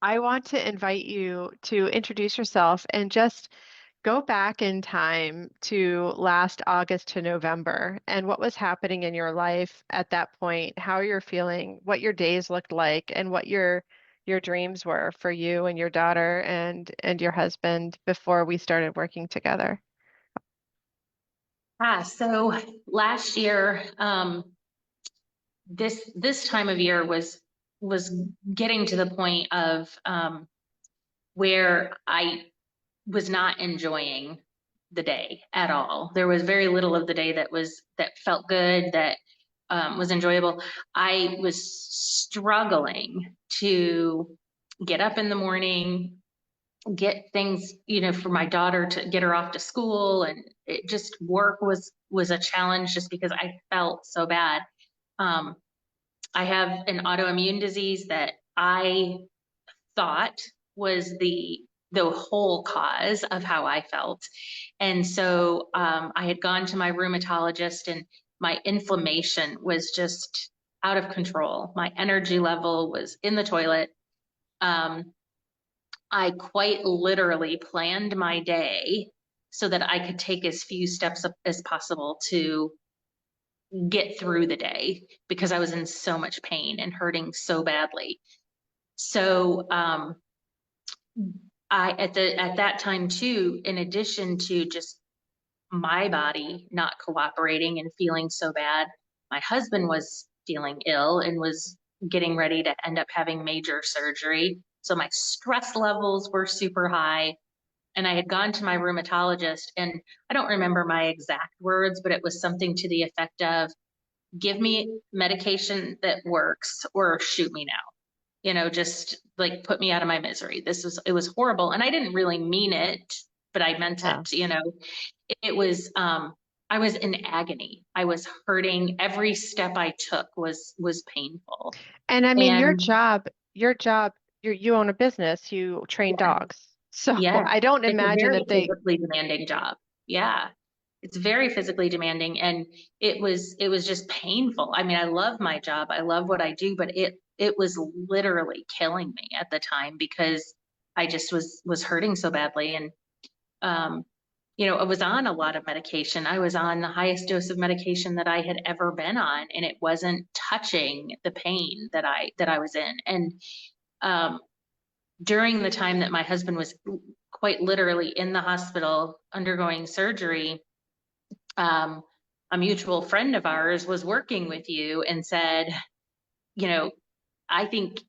I want to invite you to introduce yourself and just go back in time to last August to November and what was happening in your life at that point, how you're feeling, what your days looked like, and what your dreams were for you and your daughter and your husband before we started working together. So last year, this time of year was getting to the point of where I was not enjoying the day at all. There was very little of the day that felt good, that was enjoyable. I was struggling to get up in the morning, get things, for my daughter to get her off to school, and it just work was a challenge just because I felt so bad. Um, I have an autoimmune disease that I thought was the whole cause of how I felt. And so I had gone to my rheumatologist, and my inflammation was just out of control. My energy level was in the toilet. Um, I quite literally planned my day so that I could take as few steps as possible to get through the day because I was in so much pain and hurting so badly. So I at that time too, in addition to just my body not cooperating and feeling so bad, my husband was feeling ill and was getting ready to end up having major surgery. So my stress levels were super high. And I had gone to my rheumatologist, and I don't remember my exact words, but it was something to the effect of, give me medication that works or shoot me now. Just like put me out of my misery. It was horrible. And I didn't really mean it, but I meant Yeah. it. It was, I was in agony. I was hurting. Every step I took was painful. And I mean, And you own a business, you train yeah, dogs. So yeah, I don't it's a imagine very that they, physically demanding job. Yeah. It's very physically demanding, and it was just painful. I mean, I love my job. I love what I do, but it was literally killing me at the time because I just was hurting so badly. And um I was on a lot of medication. I was on the highest dose of medication that I had ever been on, and it wasn't touching the pain that I was in. And um during the time that my husband was quite literally in the hospital undergoing surgery, um, a mutual friend of ours was working with you and said, you know, I think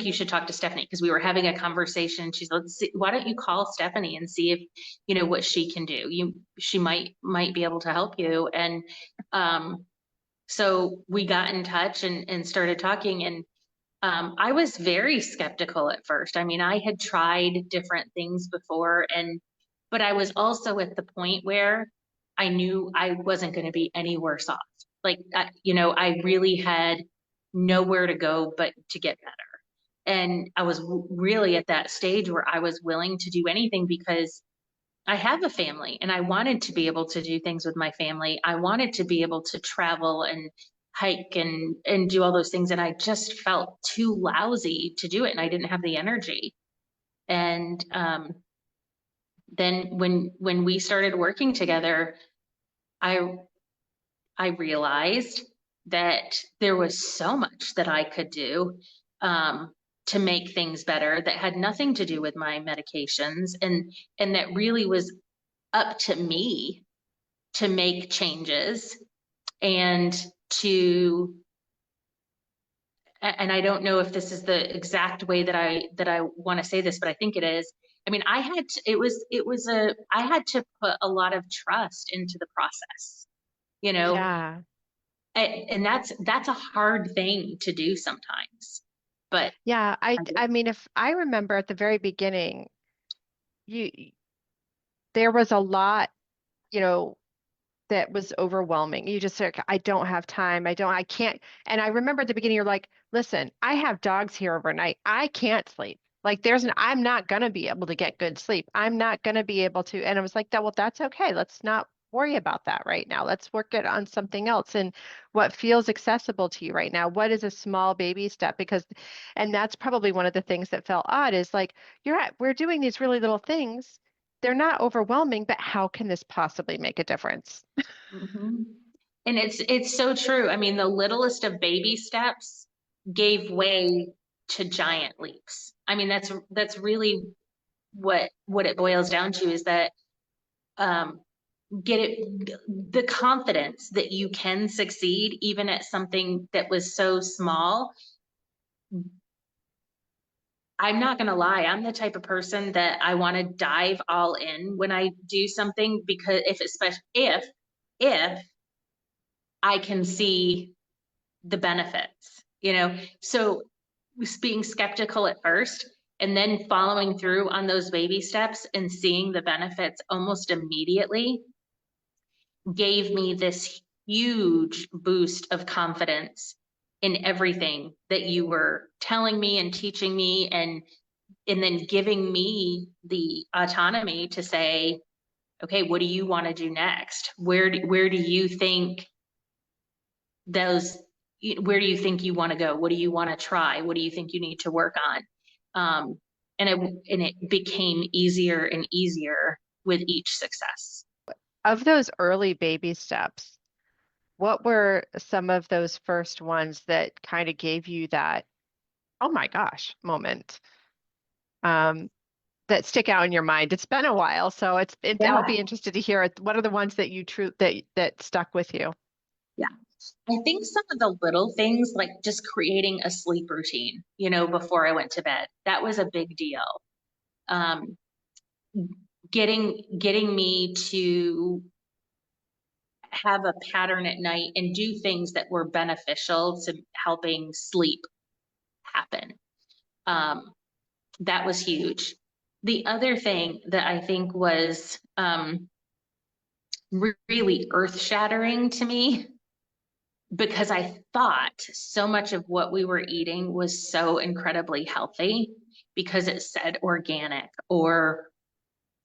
you should talk to Stephanie, because we were having a conversation. She's, let's see, why don't you call Stephanie and see if what she can do. She might be able to help you. And um, so we got in touch and started talking. And I was very skeptical at first. I mean, I had tried different things before, but I was also at the point where I knew I wasn't going to be any worse off. Like, I really had nowhere to go but to get better. And I was really at that stage where I was willing to do anything because I have a family and I wanted to be able to do things with my family. I wanted to be able to travel and hike and do all those things. And I just felt too lousy to do it, and I didn't have the energy. And then when we started working together, I I realized that there was so much that I could do um, to make things better that had nothing to do with my medications, and that really was up to me to make changes and to and I don't know if this is the exact way that I want to say this, but I think it is. I mean, I had to put a lot of trust into the process, you know, yeah. and that's a hard thing to do sometimes. But Yeah, I I mean, if I remember at the very beginning, you there was a lot, you know, that was overwhelming. You just said, I don't have time. I can't. And I remember at the beginning, you're like, listen, I have dogs here overnight. I can't sleep. Like I'm not gonna be able to get good sleep. I'm not gonna be able to. And I was like, that, well, that's okay. Let's not worry about that right now. Let's work it on something else and what feels accessible to you right now. What is a small baby step? Because, and that's probably one of the things that felt odd is like, we're doing these really little things. They're not overwhelming, but how can this possibly make a difference? hmm And it's so true. I mean, the littlest of baby steps gave way to giant leaps. I mean, that's really what it boils down to is that um, get it the confidence that you can succeed even at something that was so small. I'm not going to lie, I'm the type of person that I want to dive all in when I do something, because if especially if I can see the benefits, so being skeptical at first and then following through on those baby steps and seeing the benefits almost immediately gave me this huge boost of confidence in everything that you were telling me and teaching me, and then giving me the autonomy to say, okay, what do you want to do next? Where do you think those where do you think you want to go? What do you want to try? What do you think you need to work on? And it became easier and easier with each success. Of those early baby steps, what were some of those first ones that kind of gave you that, oh my gosh, moment? Um, that stick out in your mind? It's been a while, so I'll Yeah, be interested to hear it. What are the ones that that stuck with you? yeah. I think some of the little things, like just creating a sleep routine, before I went to bed, that was a big deal. Um, getting me to have a pattern at night and do things that were beneficial to helping sleep happen. Um, that was huge. The other thing that I think was really earth shattering to me, because I thought so much of what we were eating was so incredibly healthy because it said organic, or,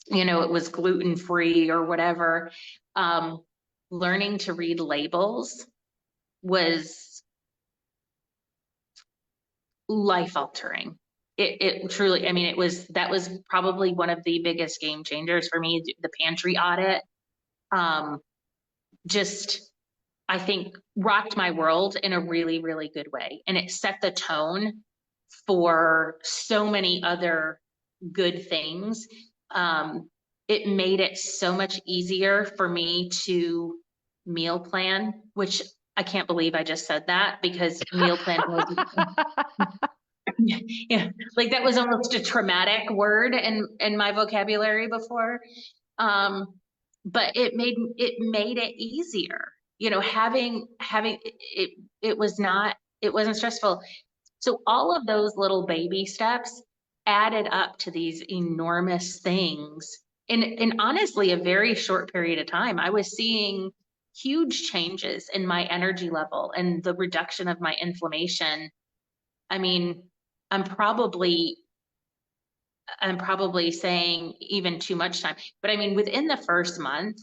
it was gluten free or whatever. Um, Learning to read labels was life altering. It truly, I mean, that was probably one of the biggest game changers for me, the pantry audit. Um, just, I think, rocked my world in a really, really good way. And it set the tone for so many other good things. Um, it made it so much easier for me to meal plan, which I can't believe I just said that, because meal plan was yeah, like that was almost a traumatic word in my vocabulary before. Um, but it made it easier. Having it was not it wasn't stressful. So all of those little baby steps added up to these enormous things in honestly a very short period of time. I was seeing huge changes in my energy level and the reduction of my inflammation. I mean, I'm probably I'm probably saying even too much time, but I mean, within the first month,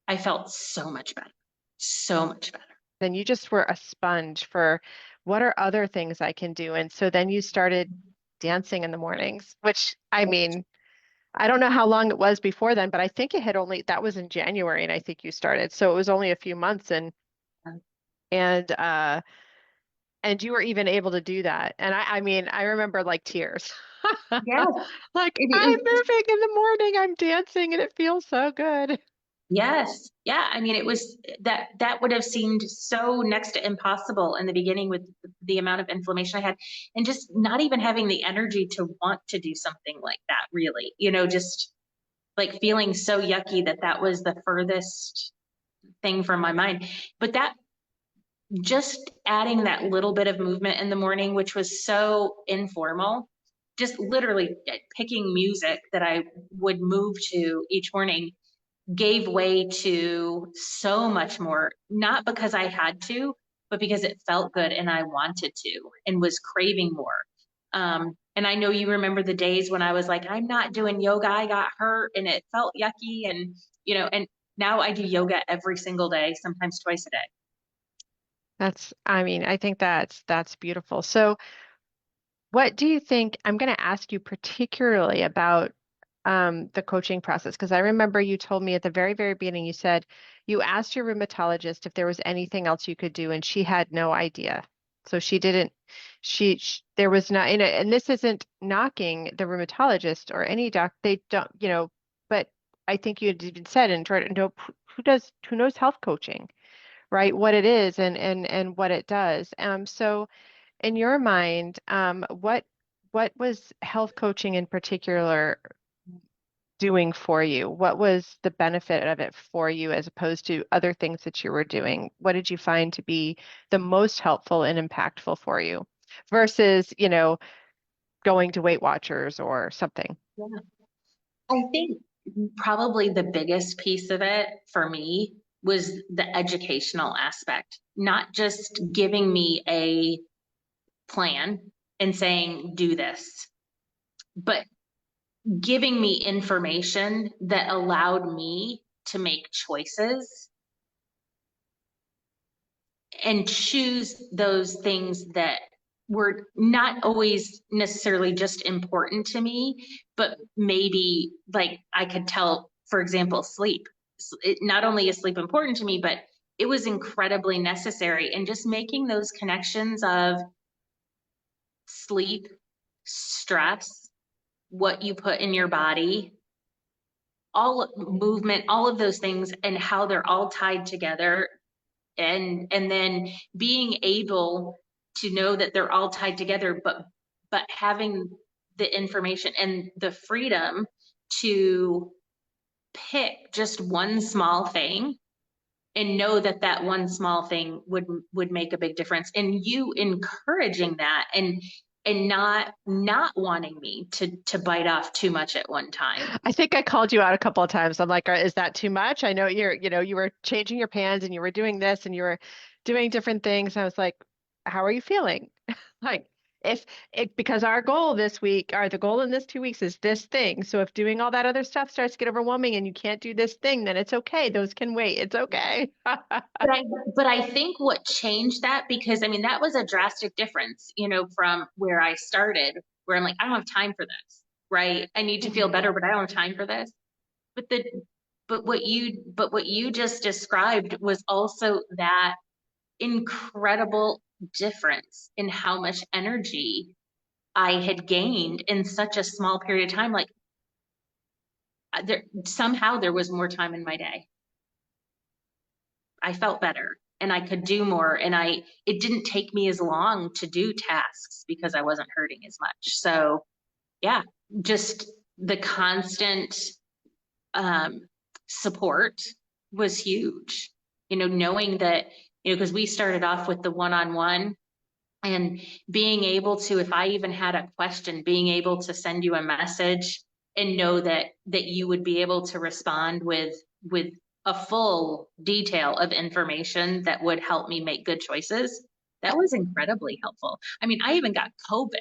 I felt so much better, so much better. Then you just were a sponge for what are other things I can do? And so then you started dancing in the mornings, which I mean, I don't know how long it was before then, but I think it had only, that was in January and I think you started. So it was only a few months and uh and you were even able to do that. And I mean, I remember like tears. Yes, Like I'm it, moving in the morning, I'm dancing and it feels so good. yes, yeah. I mean, it was that would have seemed so next to impossible in the beginning with the amount of inflammation I had, and just not even having the energy to want to do something like that. Really, just like feeling so yucky that was the furthest thing from my mind. But that just adding that little bit of movement in the morning, which was so informal, just literally picking music that I would move to each morning, gave way to so much more, not because I had to, but because it felt good and I wanted to and was craving more. And I know you remember the days when I was like, I'm not doing yoga, I got hurt and it felt yucky. And Now I do yoga every single day, sometimes twice a day. I mean, I think that's beautiful. So, what do you think? I'm going to ask you particularly about the coaching process because I remember you told me at the very, very beginning, you said you asked your rheumatologist if there was anything else you could do, and she had no idea. So she didn't, there was not, and this isn't knocking the rheumatologist or any doc, they don't, but I think you had even said and tried to know who knows health coaching, right? What it is and what it does. So in your mind, what was health coaching in particular doing for you? What was the benefit of it for you as opposed to other things that you were doing? What did you find to be the most helpful and impactful for you versus, going to Weight Watchers or something? Yeah. I think probably the biggest piece of it for me was the educational aspect, not just giving me a plan and saying, do this, but giving me information that allowed me to make choices and choose those things that were not always necessarily just important to me, but maybe like I could tell, for example, sleep. Not only is sleep important to me, but it was incredibly necessary. And just making those connections of sleep, stress, what you put in your body, all movement, all of those things, and how they're all tied together, and then being able to know that they're all tied together, but having the information and the freedom to pick just one small thing and know that that one small thing would make a big difference, and you encouraging that and not wanting me to bite off too much at one time. I think I called you out a couple of times. I'm like, is that too much? I know you were changing your pans and you were doing this and you were doing different things. I was like, how are you feeling? Like, if it, because our goal this week, or the goal in this 2 weeks is this thing. So if doing all that other stuff starts to get overwhelming and you can't do this thing, then it's okay. Those can wait. It's okay. But I think what changed that, because I mean that was a drastic difference, from where I started, where I'm like, I don't have time for this, right? I need to feel Mhm. better, but I don't have time for this. But the but what you just described was also that incredible difference in how much energy I had gained in such a small period of time. Like there somehow there was more time in my day. I felt better and I could do more, and it didn't take me as long to do tasks because I wasn't hurting as much. So yeah, just the constant um, support was huge. Knowing that, because we started off with the one-on-one, and being able to, if I even had a question, being able to send you a message and know that you would be able to respond with a full detail of information that would help me make good choices. That was incredibly helpful. I mean, I even got COVID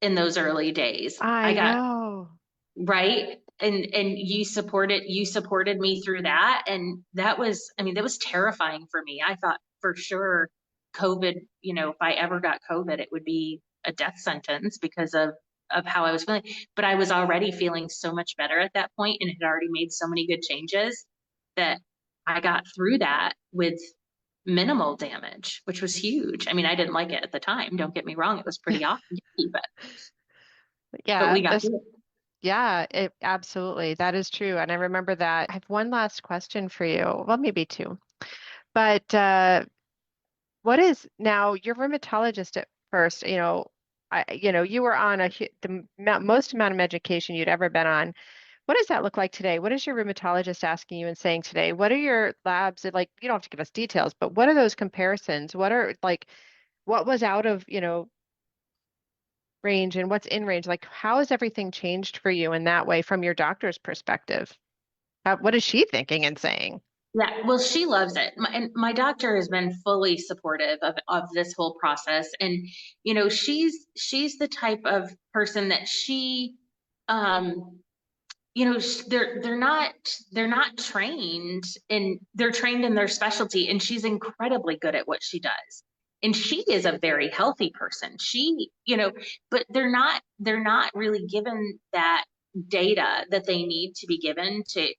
in those early days. I I got, know. right, and you supported me through that, and that was, I mean, that was terrifying for me. I thought for sure COVID, if I ever got COVID, it would be a death sentence because of how I was feeling. But I was already feeling so much better at that point and had already made so many good changes that I got through that with minimal damage, which was huge. I mean, I didn't like it at the time, don't get me wrong, it was pretty awful, but Yeah, we got through it. yeah, it absolutely. That is true. And I remember that. I have one last question for you. Well, maybe two. But what is now your rheumatologist at first, you were on most amount of medication you'd ever been on. What does that look like today? What is your rheumatologist asking you and saying today? What are your labs like, you don't have to give us details, but what are those comparisons? What are like what was out of, range and what's in range? Like how has everything changed for you in that way from your doctor's perspective? What is she thinking and saying? Yeah, well, she loves it. And my doctor has been fully supportive of this whole process. And, she's the type of person that um, they're not trained, and they're trained in their specialty, and she's incredibly good at what she does. And she is a very healthy person. But they're not really given that data that they need to be given to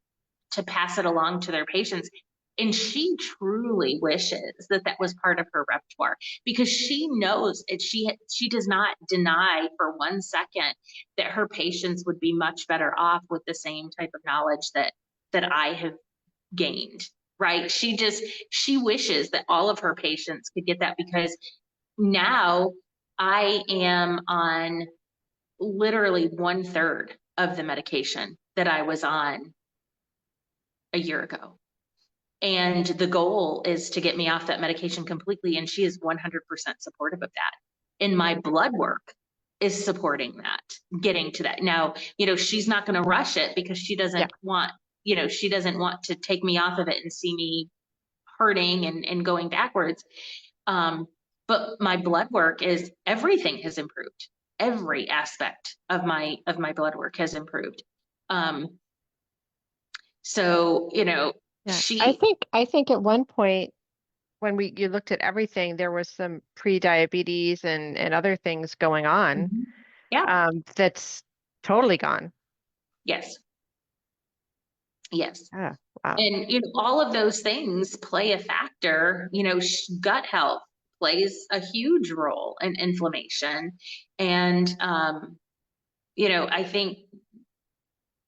pass it along to their patients. And she truly wishes that that was part of her repertoire, because she knows it. She does not deny for 1 second that her patients would be much better off with the same type of knowledge that I have gained. Right? She wishes that all of her patients could get that, because now I am on literally 1/3 of the medication that I was on a year ago. And the goal is to get me off that medication completely. And she is 100% supportive of that. And my blood work is supporting that, getting to that. Now, she's not going to rush it, because Yeah. she doesn't want to take me off of it and see me hurting and going backwards. Um, but my blood work is, everything has improved. Every aspect of my blood work has improved. Um, so, Yeah. she, I think at one point when you looked at everything, there was some pre-diabetes and other things going on, Mhm. Yeah. that's totally gone. Yes. Yes. Yeah. Wow. And, all of those things play a factor. Gut health plays a huge role in inflammation. And, I think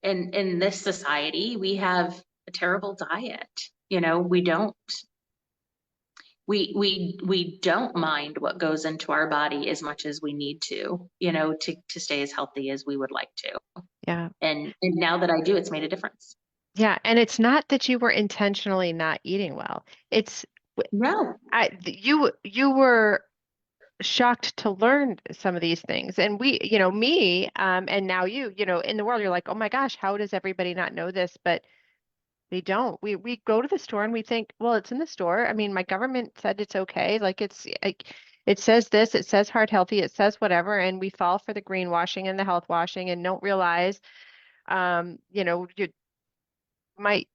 in this society, we have a terrible diet. We don't mind what goes into our body as much as we need to stay as healthy as we would like to. Yeah. And now that I do, it's made a difference. Yeah. And it's not that you were intentionally not eating well. It's No. you were shocked to learn some of these things. And me, and now in the world, you're like, oh my gosh, how does everybody not know this? But they don't. We go to the store and we think, well, it's in the store. I mean, my government said it's okay. Like it says this, it says heart healthy, it says whatever, and we fall for the greenwashing and the health washing and don't realize, you might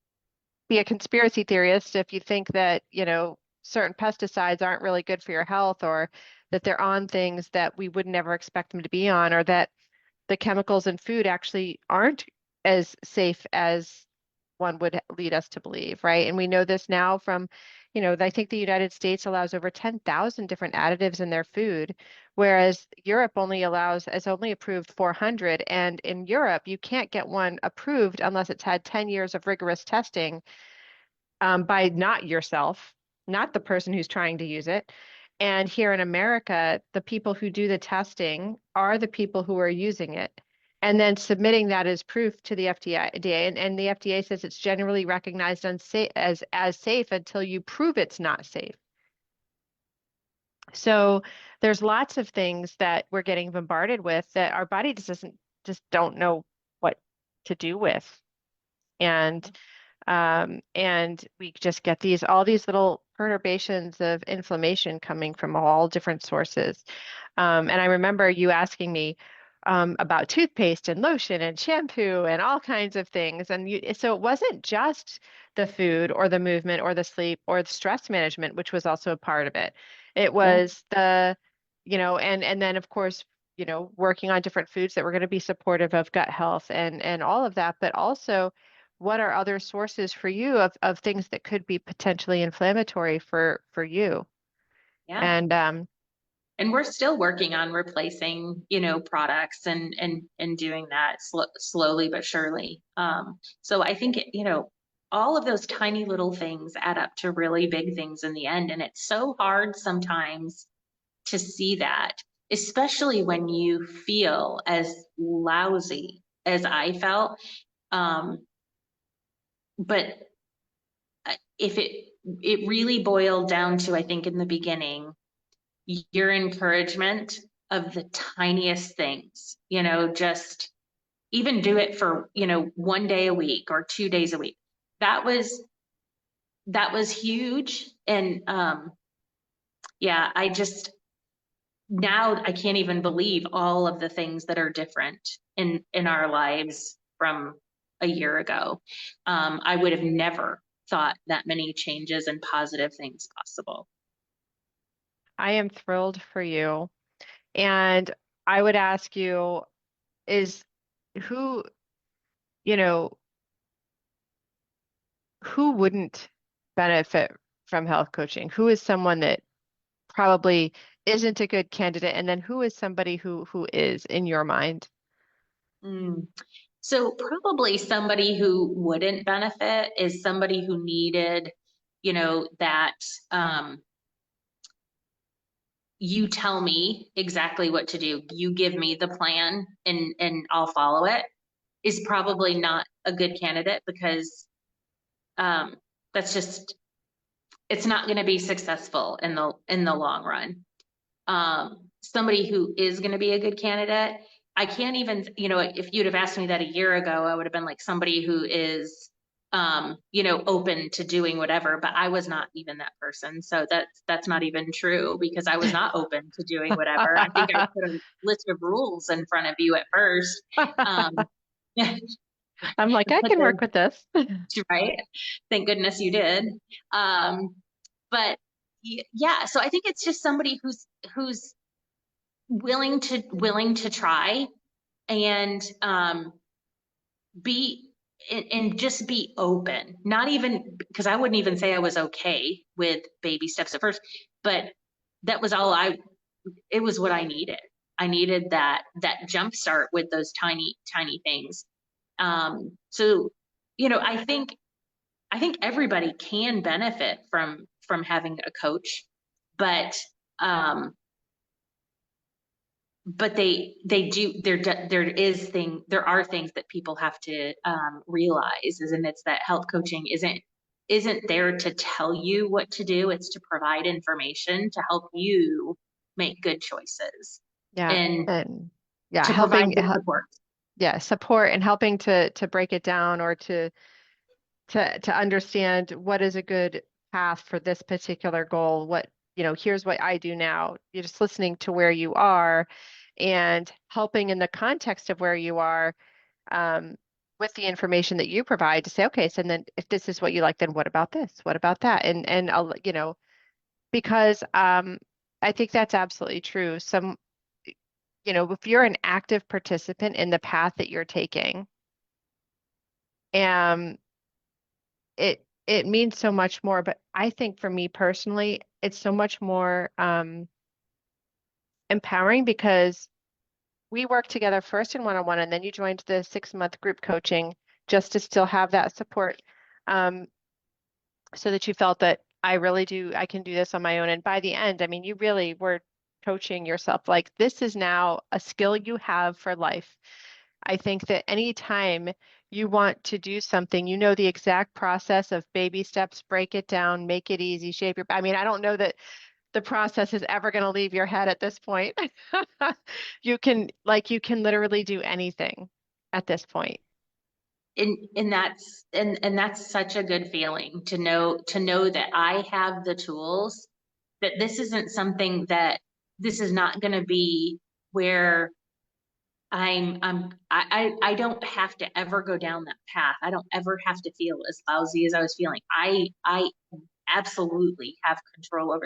be a conspiracy theorist if you think that, certain pesticides aren't really good for your health, or that they're on things that we would never expect them to be on, or that the chemicals in food actually aren't as safe as one would lead us to believe, right? And we know this now from, I think the United States allows over 10,000 different additives in their food, whereas Europe has only approved 400. And in Europe, you can't get one approved unless it's had 10 years of rigorous testing, by not yourself, not the person who's trying to use it. And here in America, the people who do the testing are the people who are using it and then submitting that as proof to the FDA. And the FDA says it's generally recognized as safe until you prove it's not safe. So there's lots of things that we're getting bombarded with that our body just don't know what to do with. And we just get all these little perturbations of inflammation coming from all different sources. And I remember you asking me, about toothpaste and lotion and shampoo and all kinds of things. So it wasn't just the food or the movement or the sleep or the stress management, which was also a part of it. It Yeah. was and then of course, working on different foods that were going to be supportive of gut health and all of that, but also what are other sources for you of things that could be potentially inflammatory for you? Yeah. And And we're still working on replacing, products and doing that slowly but surely. So I think, all of those tiny little things add up to really big things in the end. And it's so hard sometimes to see that, especially when you feel as lousy as I felt. Um, but if it really boiled down to, I think in the beginning, your encouragement of the tiniest things, just even do it for, 1 day a week or 2 days a week. That was huge. And yeah, now I can't even believe all of the things that are different in our lives from a year ago. I would have never thought that many changes and positive things possible. I am thrilled for you. And I would ask you, is who, you know, who wouldn't benefit from health coaching? Who is someone that probably isn't a good candidate? And then who is somebody who is in your mind? Mm. So probably somebody who wouldn't benefit is somebody who needed, that you tell me exactly what to do. You give me the plan and I'll follow it is probably not a good candidate because um, that's just it's not going to be successful in the long run. Somebody who is going to be a good candidate. I can't even, if you'd have asked me that a year ago, I would have been like somebody who is, open to doing whatever, but I was not even that person. So that's not even true because I was not open to doing whatever. I think I put a list of rules in front of you at first. Um, I'm like, I but can work then, with this. right? Thank goodness you did. Um, but yeah, so I think it's just somebody who's willing to try and be and just be open. Not even because I wouldn't even say I was okay with baby steps at first, but that was all it was what I needed. I needed that jump start with those tiny things. So I think everybody can benefit from having a coach, but um they do there are things that people have to realize and it's that health coaching isn't there to tell you what to do, it's to provide information to help you make good choices Yeah. and And yeah, to provide helping, the support. yeah, support and helping to break it down or to understand what is a good path for this particular goal. What, here's what I do now. You're just listening to where you are and helping in the context of where you are, with the information that you provide to say, okay, so then if this is what you like, then what about this? What about that? And I'll, because I think that's absolutely true. If you're an active participant in the path that you're taking, um, it means so much more. But I think for me personally, it's so much more empowering because we work together first in one-on-one, and then you joined the 6-month group coaching just to still have that support, um, so that you felt that I can do this on my own. And by the end, I mean, you really were coaching yourself. Like this is now a skill you have for life. I think that anytime you want to do something, you know the exact process of baby steps, break it down, make it easy, I mean, I don't know that the process is ever going to leave your head at this point. You can literally do anything at this point. And that's such a good feeling to know that I have the tools, that this is not going to be where I don't have to ever go down that path. I don't ever have to feel as lousy as I was feeling. I absolutely have control over